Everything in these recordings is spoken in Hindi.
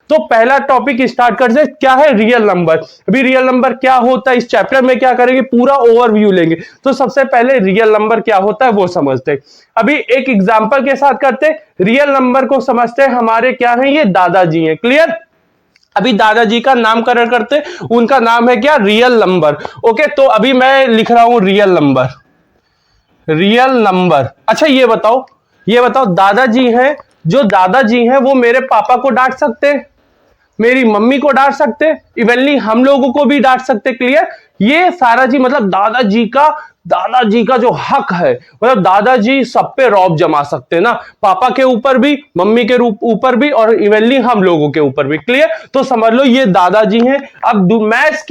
तो पहला टॉपिक स्टार्ट करते हैं, क्या है रियल नंबर। अभी रियल नंबर क्या होता है इस चैप्टर में क्या करेंगे, पूरा ओवरव्यू लेंगे। तो सबसे पहले रियल नंबर क्या होता है वो समझते हैं। अभी एक एग्जांपल के साथ करते हैं, रियल नंबर को समझते हैं। हमारे क्या है, ये दादाजी हैं, क्लियर। अभी दादाजी का नामकरण करते, उनका नाम है क्या, रियल नंबर। ओके, तो अभी मैं लिख रहा हूं रियल नंबर, रियल नंबर। अच्छा ये बताओ दादाजी हैं, जो दादाजी हैं वो मेरे पापा को डांट सकते हैं, मेरी मम्मी को डांट सकते, इवनली हम लोगों को भी डांट सकते, क्लियर। ये सारा जी मतलब दादाजी का जो हक है, मतलब दादाजी सब पे रौब जमा सकते हैं ना, पापा के ऊपर भी, मम्मी के ऊपर भी, और इवनली हम लोगों के ऊपर भी, क्लियर। तो समझ लो ये दादाजी हैं। अब मैथ्स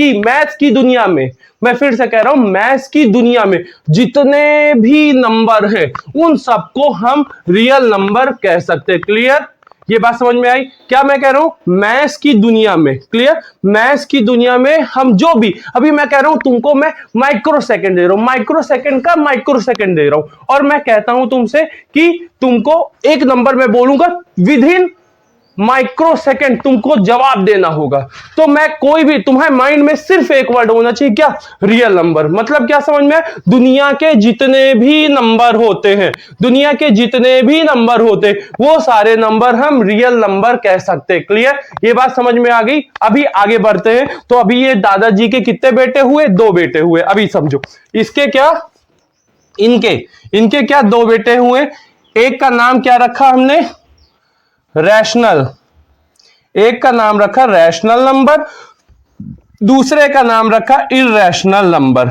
की दुनिया में, मैं फिर से कह रहा हूं, मैथ्स की दुनिया में जितने भी नंबर हैं उन सबको हम रियल नंबर कह सकते हैं, क्लियर। ये बात समझ में आई क्या मैं कह रहा हूं, मैथ्स की दुनिया में, क्लियर। मैथ्स की दुनिया में हम जो भी, अभी मैं कह रहा हूं तुमको मैं माइक्रो सेकंड दे रहा हूं, माइक्रो सेकंड दे रहा हूं, और मैं कहता हूं तुमसे कि तुमको एक नंबर में बोलूंगा, विद इन माइक्रो सेकंड तुमको जवाब देना होगा। तो मैं कोई भी, तुम्हारे माइंड में सिर्फ एक वर्ड होना चाहिए, क्या, रियल नंबर। मतलब क्या समझ में, दुनिया के जितने भी नंबर होते हैं, दुनिया के जितने भी नंबर होते हैं, वो सारे नंबर हम रियल नंबर कह सकते हैं, क्लियर। ये बात समझ में आ गई। अभी आगे बढ़ते हैं। तो अभी ये दादाजी के कितने बेटे हुए, 2 बेटे हुए। अभी समझो इसके क्या, इनके क्या 2 बेटे हुए। एक का नाम क्या रखा हमने, रैशनल, एक का नाम रखा रैशनल नंबर, दूसरे का नाम रखा इरैशनल नंबर,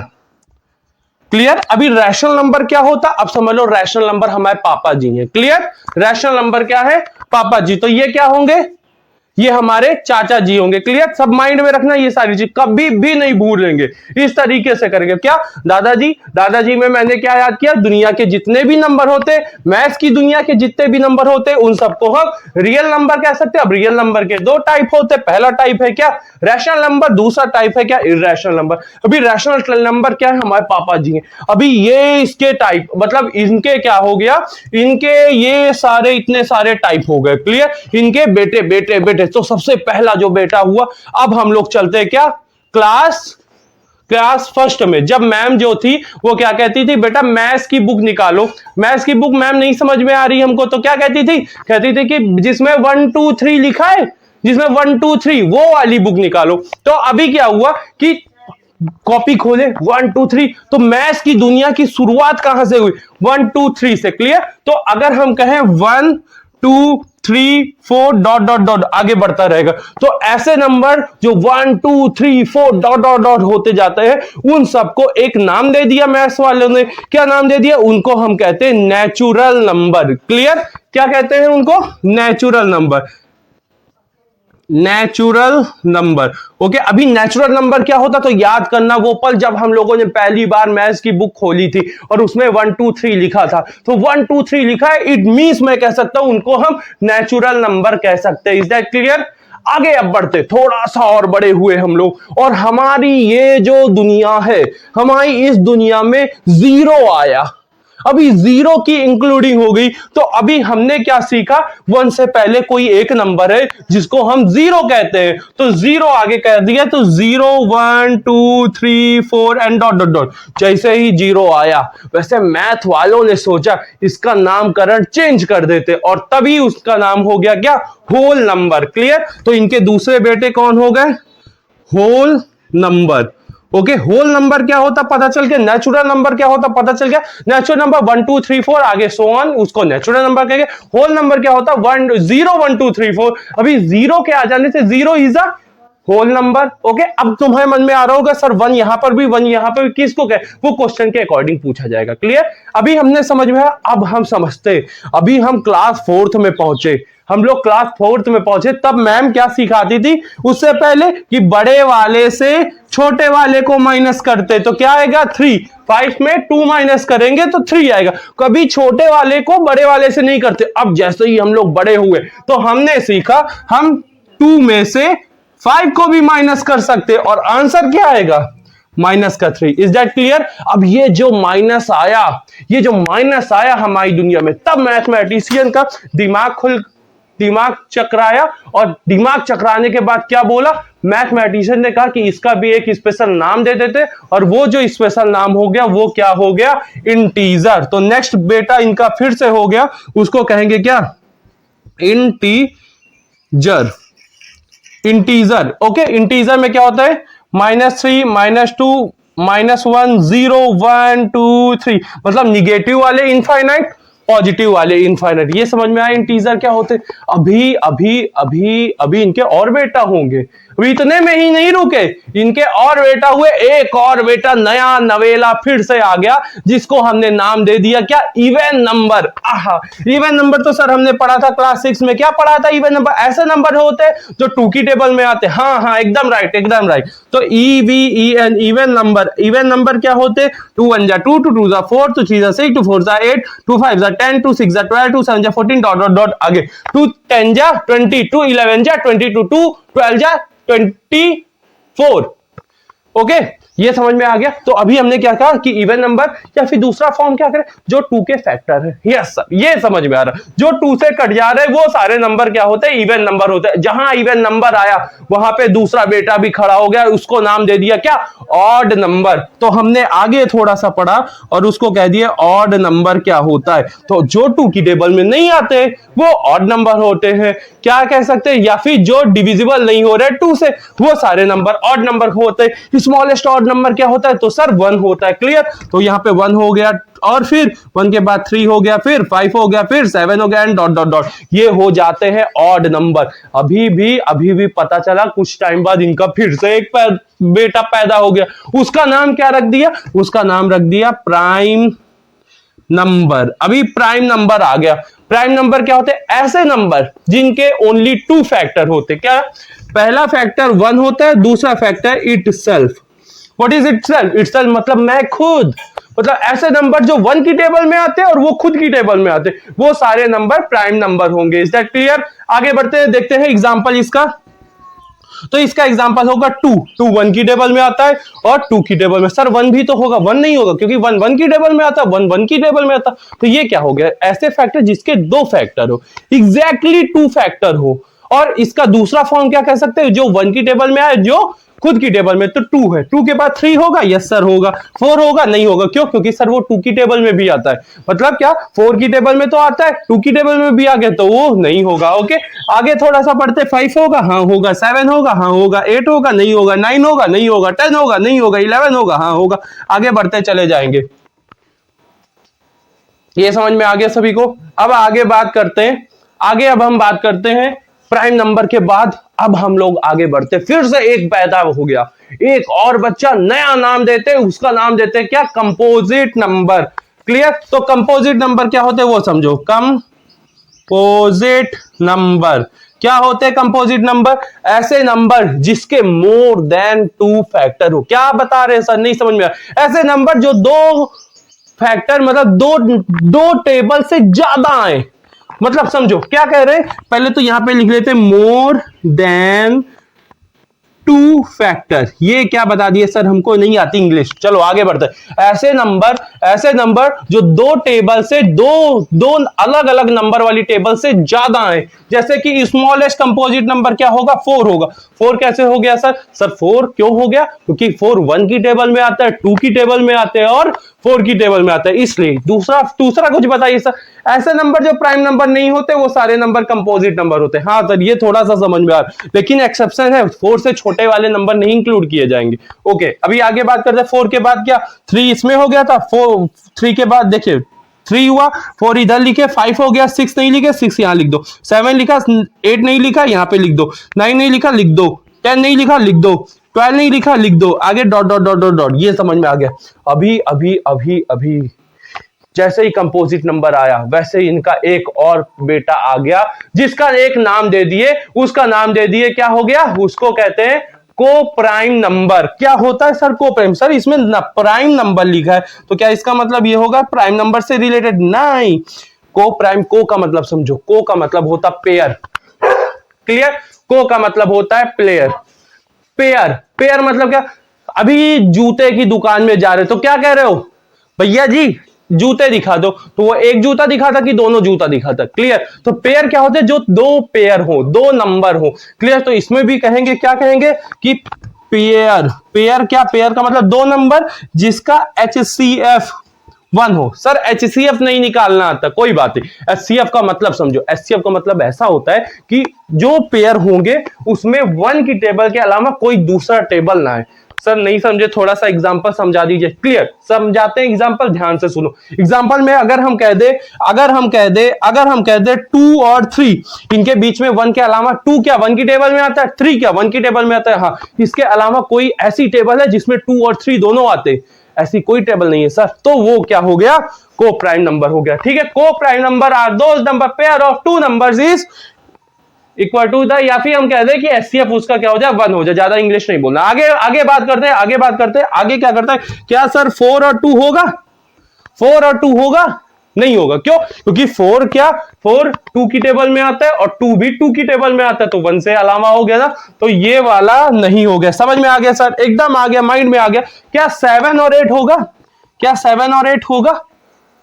क्लियर। अभी रैशनल नंबर क्या होता, अब समझ लो रैशनल नंबर हमारे पापा जी हैं, क्लियर। रैशनल नंबर क्या है, पापा जी। तो ये क्या होंगे, ये हमारे चाचा जी होंगे, क्लियर। सब माइंड में रखना, ये सारी चीज कभी भी नहीं भूलेंगे, इस तरीके से करेंगे। क्या, दादाजी में मैंने क्या याद किया, दुनिया के जितने भी नंबर होते, मैथ्स की दुनिया के जितने भी नंबर होते, उन सबको हम रियल नंबर कह सकते हैं। अब रियल नंबर के 2 टाइप होते, पहला टाइप है क्या, रैशनल नंबर, दूसरा टाइप है क्या, इरैशनल नंबर। अभी रैशनल नंबर क्या है, हमारे पापा जी हैं। अभी ये इसके टाइप, मतलब इनके क्या हो गया, इनके ये सारे इतने सारे टाइप हो गए, क्लियर। इनके बेटे बेटे बेटे। तो सबसे पहला जो बेटा हुआ, अब हम लोग चलते हैं क्या, क्लास फर्स्ट में। जब मैम जो थी वो क्या कहती थी, बेटा मैथ्स की बुक निकालो। मैथ्स की बुक मैम नहीं समझ में आ रही हमको, तो क्या कहती थी, कहती थी कि जिसमें 1 2 3 लिखा है, जिसमें 1 2 3 वो वाली बुक निकालो। तो अभी क्या हुआ कि कॉपी खोले 1 2 3, तो मैथ्स की दुनिया की शुरुआत कहां से हुई, 1 2 3 से, क्लियर। तो अगर हम कहें 1 2 3 4 डॉट डॉट डॉट आगे बढ़ता रहेगा, तो ऐसे नंबर जो 1 2 3 4 डॉट डॉट डॉट होते जाते हैं, उन सबको एक नाम दे दिया मैथ्स वालों ने। क्या नाम दे दिया, उनको हम कहते हैं नेचुरल नंबर, क्लियर। क्या कहते हैं उनको, natural number, natural number. Okay, अभी नेचुरल नंबर क्या होता, तो याद करना वो पल जब हम लोगों ने पहली बार मैथ्स की बुक खोली थी और उसमें 1 2 3 लिखा था। तो 1 2 3 लिखा है, इट मींस मैं कह सकता हूं उनको हम नेचुरल नंबर कह सकते हैं। Is that clear. आगे अब बढ़ते, थोड़ा सा और बड़े हुए हम लोग, और हमारी ये जो दुनिया है, हमारी इस दुनिया में 0 आया। अभी 0 की इंक्लूडिंग हो गई। तो अभी हमने क्या सीखा, 1 से पहले कोई एक नंबर है जिसको हम 0 कहते हैं, तो 0 आगे कह दिया, तो 0 1 2 3 4 एंड डॉट डॉट डॉट। जैसे ही 0 आया, वैसे मैथ वालों ने सोचा इसका नामकरण चेंज कर देते, और तभी उसका नाम हो गया क्या, होल नंबर, क्लियर। तो इनके दूसरे बेटे कौन हो गए, whole number. Okay, whole number क्या होता पता चल गया, नेचुरल नंबर क्या होता पता चल गया। नेचुरल नंबर 1 2 3 4 आगे सो ऑन, उसको नेचुरल नंबर कहेंगे। होल नंबर क्या होता, 0 1 2 3 4। अभी 0 के आ जाने से 0 is a whole number. Okay, अब तुम्हारे मन में आ रहा होगा सर 1 यहां पर भी 1 यहां पर भी, किसको कहे, वो क्वेश्चन के अकॉर्डिंग पूछा जाएगा, क्लियर। अभी हमने समझ में, अब हम समझते, अभी हम क्लास 4th में पहुंचे, हम लोग क्लास 4th में पहुंचे, तब मैम क्या सिखाती थी उससे पहले, कि बड़े वाले से छोटे वाले को माइनस करते, तो क्या आएगा 3, 5 में 2 माइनस करेंगे तो 3 आएगा। कभी छोटे वाले को बड़े वाले से नहीं करते। अब जैसे ही हम लोग बड़े हुए तो हमने सीखा हम 2 में से 5 को भी माइनस कर सकते, और आंसर क्या आएगा, माइनस का 3। Is that clear. अब ये जो माइनस आया, हमारी दुनिया में, तब मैथमेटिशियन का दिमाग खुल दिमाग चकराया, और दिमाग चकराने के बाद क्या बोला, मैथमेटिशियन ने कहा कि इसका भी एक स्पेशल नाम दे देते, और वो जो स्पेशल नाम हो गया वो क्या हो गया, इंटीजर। तो नेक्स्ट बेटा इनका फिर से हो गया, उसको कहेंगे क्या, इंटीजर। Integer, okay. इंटीजर में क्या होता है, -3, -2, -1, 0, 1, 2, 3, मतलब निगेटिव वाले इनफाइनाइट, पॉजिटिव वाले इनफाइनाइट। ये समझ में आया इंटीजर क्या होते। अभी अभी अभी अभी इनके और बेटा होंगे, अभी इतने में ही नहीं रुके, इनके और बेटा हुए, एक और बेटा नया नवेला फिर से आ गया, जिसको हमने नाम दे दिया क्या, इवन नंबर। आहा, इवन नंबर तो सर हमने पढ़ा था क्लास 6 में, क्या पढ़ा था, इवन नंबर ऐसे नंबर होते हैं जो 2 की टेबल में आते हैं। हाँ हाँ, एकदम राइट, एकदम राइट। तो EVEN, even number. Even number क्या होते, 2 1 जा 2, 2 2 जा 4, 2 3 जा 6, 2 4 जा 8, 2 5 जा 10, 2 6 जा 12, 2 7 जा 14, डॉट डॉट डॉट आगे, 2 10 जा 20, 2 11 जा 22, 2 12 जा 24। ओके, ये समझ में आ गया। तो अभी हमने क्या कहा कि इवन नंबर, या फिर दूसरा फॉर्म क्या करें, जो 2 के फैक्टर है। यस सर, ये समझ में आ रहा है, जो 2 से कट जा रहे हैं वो सारे नंबर क्या होते हैं, इवन नंबर होते हैं। जहां इवन नंबर आया वहां पे दूसरा बेटा भी खड़ा हो गया, उसको नाम दे दिया क्या, ऑड नंबर। तो हमने आगे थोड़ा सा पढ़ा और उसको कह दिया ऑड नंबर क्या होता है। तो जो 2 की टेबल में नहीं आते वो ऑड नंबर होते हैं, क्या कह सकते हैं, या फिर जो डिविजिबल नहीं हो रहे 2 से, वो सारे नंबर ऑड नंबर होते हैं। स्मॉलेस्ट ऑड नंबर क्या होता है, तो सर 1 होता है। क्लियर, तो यहां पे 1 हो गया, और फिर 1 के बाद 3 हो गया, फिर 5 हो गया, फिर 7 हो गया, एंड डॉट डॉट डॉट, ये हो जाते हैं ऑड नंबर। अभी भी पता चला कुछ टाइम बाद इनका फिर से एक बेटा पैदा हो गया, उसका नाम क्या रख दिया, उसका नाम रख दिया प्राइम नंबर। अभी प्राइम नंबर आ गया। प्राइम नंबर क्या होते हैं, ऐसे नंबर जिनके ओनली 2 फैक्टर होते। क्या, पहला फैक्टर 1 होता है, दूसरा factor itself. What is itself, itself मतलब मैं खुद, मतलब ऐसे नंबर जो 1 की टेबल में आते हैं और वो खुद की टेबल में आते हैं, वो सारे नंबर प्राइम नंबर होंगे। Is that clear. आगे बढ़ते हैं, देखते हैं एग्जांपल इसका। तो इसका एग्जांपल होगा 2 1 की टेबल में आता है और 2 की टेबल में। सर 1 भी तो होगा, 1 नहीं होगा क्योंकि 1 1 की टेबल में आता है, 1 1 की टेबल में आता। तो ये क्या हो गया, ऐसे फैक्टर जिसके 2 फैक्टर हो, एग्जैक्टली 2 फैक्टर हो। और इसका दूसरा फॉर्म क्या कह सकते हैं, जो 1 की टेबल में आए, जो खुद की टेबल में। तो 2 है, 2 के बाद 3 होगा, यस सर होगा। 4 होगा, नहीं होगा, क्यों, क्योंकि सर वो 2 की टेबल में भी आता है। मतलब क्या, 4 की टेबल में तो आता है, 2 की टेबल में भी आ गया, तो वो नहीं होगा। ओके, आगे थोड़ा सा पढ़ते, 5 होगा, हाँ होगा, 7 होगा, हाँ होगा, 8 होगा, नहीं होगा, 9 होगा, नहीं होगा, 10 होगा, नहीं होगा, 11 होगा, हाँ होगा। आगे बढ़ते चले जाएंगे। ये समझ में आ गया सभी को। अब आगे बात करते हैं, अब हम बात करते हैं प्राइम नंबर के बाद। अब हम लोग आगे बढ़ते, फिर से एक पैदा हो गया, एक और बच्चा, नया नाम देते, उसका नाम देते क्या, कंपोजिट नंबर। क्लियर। तो कंपोजिट नंबर क्या होते हैं वो समझो। कंपोजिट नंबर क्या होते हैं, कंपोजिट नंबर ऐसे नंबर जिसके मोर देन 2 फैक्टर हो। क्या बता रहे हैं सर, नहीं समझ में आया। ऐसे नंबर जो 2 फैक्टर मतलब दो टेबल से ज्यादा आए। मतलब समझो क्या कह रहे हैं, पहले तो यहां पे लिख लेते मोर देन 2 फैक्टर। ये क्या बता दिए सर, हमको नहीं आती इंग्लिश। चलो आगे बढ़ते हैं। ऐसे नंबर जो 2 टेबल से दो अलग अलग नंबर वाली टेबल से ज्यादा है। जैसे कि स्मॉलेस्ट कंपोजिट नंबर क्या होगा, 4 होगा। 4 कैसे हो गया सर 4 क्यों हो गया, क्योंकि 4 1 की टेबल में आता है, 2 की टेबल में आते हैं और 4 की टेबल में आता है, इसलिए। दूसरा कुछ बताइए सर। ऐसे नंबर जो प्राइम नंबर नहीं होते वो सारे नंबर कंपोजिट नंबर होते हैं। हाँ सर, ये थोड़ा सा समझ में आ रहा है, लेकिन एक्सेप्शन है, 4 से छोटे वाले नंबर नहीं इंक्लूड किए जाएंगे। ओके, अभी आगे बात करते हैं। 4 के बाद क्या, 3 इसमें हो गया था, 3 के बाद देखिए 3 हुआ, 4 इधर लिखे, 5 हो गया, 6 नहीं लिखे, 6 यहां लिख दो, 7 लिखा, 8 नहीं लिखा, यहां पे लिख दो, 9 नहीं लिखा, लिख दो, 10 नहीं लिखा, लिख दो, 12 नहीं लिखा, लिख दो, आगे dot dot dot dot dot. ये समझ में आ गया। अभी जैसे ही कंपोजिट नंबर आया वैसे ही इनका एक और बेटा आ गया, जिसका एक नाम दे दिए, उसका नाम दे दिए, क्या हो गया, उसको कहते हैं को प्राइम नंबर। क्या होता है सर को प्राइम, सर इसमें प्राइम नंबर लिखा है तो क्या इसका मतलब ये होगा प्राइम नंबर से रिलेटेड, नहीं। को प्राइम, को का मतलब समझो, को का मतलब होता पेयर। क्लियर। को का मतलब होता है प्लेयर, पेयर मतलब क्या, अभी जूते की दुकान में जा रहे तो क्या कह रहे हो, भैया जी जूते दिखा दो, तो वो एक जूता दिखा था कि दोनों जूता दिखा था। क्लियर। तो पेयर क्या होते हैं, जो दो पेयर हो, दो नंबर हो। क्लियर। तो इसमें भी कहेंगे, क्या कहेंगे कि पेयर। पेयर क्या, पेयर का मतलब दो नंबर जिसका HCF 1 हो। सर HCF नहीं निकालना आता, कोई बात नहीं। HCF का मतलब समझो, HCF का मतलब ऐसा होता है कि जो पेयर होंगे उसमें 1 की टेबल के अलावा कोई दूसरा टेबल ना है। सर नहीं समझे, थोड़ा सा एग्जांपल समझा दीजिए। क्लियर। समझाते हैं एग्जांपल, ध्यान से सुनो। एग्जांपल में अगर हम कह दे 2 और 3, इनके बीच में 1 के अलावा 2 क्या 1 की टेबल में आता है, 3 क्या 1 की टेबल में आता है। हाँ, इसके अलावा कोई ऐसी टेबल है जिसमें 2 और 3 दोनों आते हैं, ऐसी कोई टेबल नहीं है सर। तो वो क्या हो गया, को प्राइम नंबर हो गया। ठीक है। को prime number are those number pair of two numbers is equal to the, या फिर हम कह दें कि HCF उसका क्या हो जाए, 1 हो जाए। ज्यादा इंग्लिश नहीं बोलना। आगे बात करते हैं। आगे क्या करता है, क्या सर 4 और 2 होगा, 4 और 2 होगा, नहीं होगा। क्यों, क्योंकि 4 2 की टेबल में आता है और 2 भी 2 की टेबल में आता है, तो 1 से अलावा हो गया ना, तो ये वाला नहीं हो गया। समझ में आ गया सर, एकदम आ गया, माइंड में आ गया। क्या 7 और 8 होगा, क्या 7 और 8 होगा,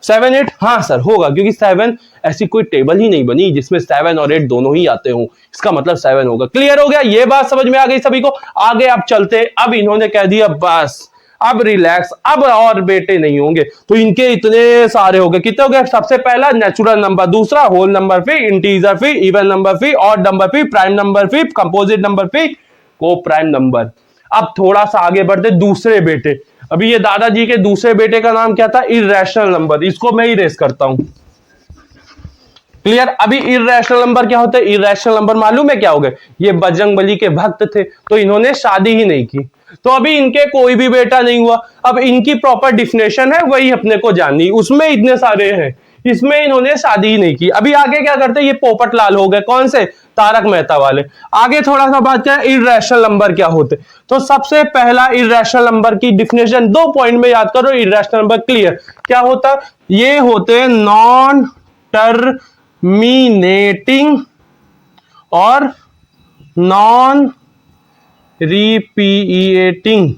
7 8, हाँ सर होगा, क्योंकि 7 ऐसी कोई टेबल ही नहीं बनी जिसमें 7 और 8 दोनों ही आते हों, इसका मतलब 7 होगा। क्लियर हो गया, ये बात समझ में आ गई सभी को। आगे आप चलते, अब इन्होंने कह दिया बस अब रिलैक्स, अब और बेटे नहीं होंगे। तो इनके इतने सारे हो गए, कितने हो गए, सबसे पहला नेचुरल नंबर, दूसरा होल नंबर, फिर इंटीजर, फिर इवन नंबर, फिर ऑड नंबर, फिर प्राइम नंबर, फिर कंपोजिट नंबर, फिर को प्राइम नंबर। अब थोड़ा सा आगे बढ़ते, दूसरे बेटे। अभी ये दादाजी के दूसरे बेटे का नाम क्या था, इर्रेशनल नंबर। इसको मैं इरेज करता हूं। क्लियर। अभी इर्रेशनल नंबर क्या होता है, इर्रेशनल नंबर मालूम है क्या हो गए, ये बजरंगबली के भक्त थे, तो इन्होंने शादी ही नहीं की, तो अभी इनके कोई भी बेटा नहीं हुआ। अब इनकी प्रॉपर डिफिनेशन है, वही अपने को जाननी, उसमें इतने सारे हैं, इसमें इन्होंने शादी ही नहीं की। अभी आगे क्या करते हैं, ये पोपट लाल हो गए, कौन से, तारक मेहता वाले। आगे थोड़ा सा बात करें इर्रेशनल नंबर क्या होते, तो सबसे पहला इर्रेशनल नंबर की डिफिनेशन 2 पॉइंट में याद करो। इर्रेशनल नंबर क्लियर क्या होता, ये होते नॉन टर्मिनेटिंग और नॉन रिपीटिंग।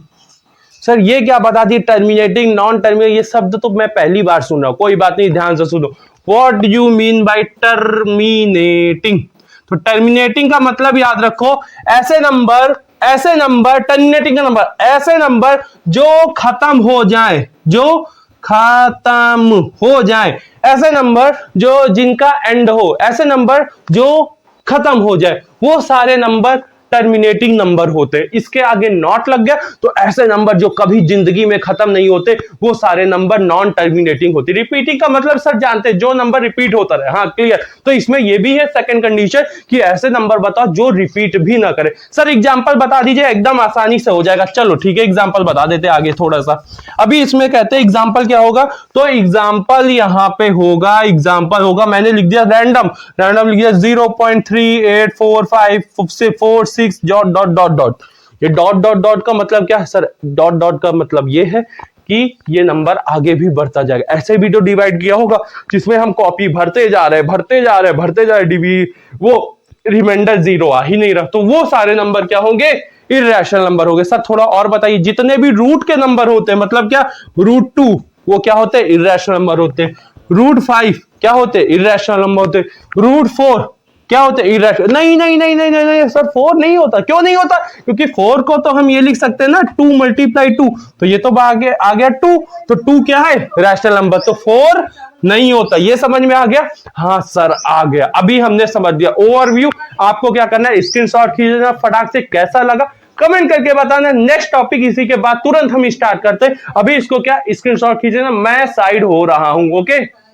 सर ये क्या बता दी, टर्मिनेटिंग, नॉन टर्मिनेटिंग, ये शब्द तो मैं पहली बार सुन रहा हूं, कोई बात नहीं, ध्यान से सुनो। What do you mean by terminating, तो टर्मिनेटिंग का मतलब याद रखो, ऐसे नंबर टर्मिनेटिंग का नंबर, ऐसे नंबर जो खत्म हो जाए, ऐसे नंबर जो जिनका एंड हो, ऐसे नंबर जो खत्म हो जाए, वो सारे नंबर टर्मिनेटिंग नंबर होते हैं। इसके आगे नॉट लग गया तो ऐसे नंबर जो कभी जिंदगी में खत्म नहीं होते, वो सारे नंबर नॉन टर्मिनेटिंग होते। रिपीटिंग का मतलब सर जानते हैं, जो नंबर रिपीट होता रहे। हाँ क्लियर। तो इसमें ये भी है सेकंड कंडीशन कि ऐसे नंबर बताओ जो रिपीट भी ना करे। सर एग्जांपल बता दीजिए, एकदम आसानी से हो जाएगा। चलो ठीक है, एग्जांपल बता देते आगे थोड़ा सा। अभी इसमें कहते हैं एग्जांपल क्या होगा, तो एग्जांपल यहां पे होगा, एग्जांपल होगा, मैंने लिख दिया रैंडम लिख दिया 0.384546 डॉट डॉट डॉट डॉट। ये डॉट डॉट डॉट का मतलब क्या है सर, डॉट डॉट का मतलब ये है कि ये नंबर आगे भी बढ़ता जाएगा। ऐसे भी तो डिवाइड किया होगा जिसमें हम कॉपी भरते जा रहे डीवी, वो रिमाइंडर 0 आ ही नहीं रहा, तो वो सारे नंबर क्या होंगे, इर्रेशनल नंबर होंगे। सर थोड़ा और बताइए, जितने भी रूट के नंबर होते हैं, मतलब क्या, √2 वो क्या होते हैं, इर्रेशनल नंबर होते हैं। √5 क्या होते हैं, इर्रेशनल नंबर होते हैं। √4 क्या होते हैं, इर्रेशनल। नहीं सर 4 नहीं होता। क्यों नहीं होता, क्योंकि 4 को तो हम ये लिख सकते हैं ना 2 × 2, तो ये तो आगे आ गया 2, तो 2 क्या है, रैशनल नंबर, तो 4 नहीं होता। ये समझ में आ गया, हाँ सर आ गया। अभी हमने समझ दिया ओवरव्यू। आपको क्या करना है, स्क्रीनशॉट खींचना फटाक से, कैसा लगा कमेंट करके बताना। नेक्स्ट टॉपिक इसी के बाद तुरंत हम स्टार्ट करते हैं। अभी इसको क्या स्क्रीनशॉट खींचना, मैं साइड हो रहा हूं। ओके।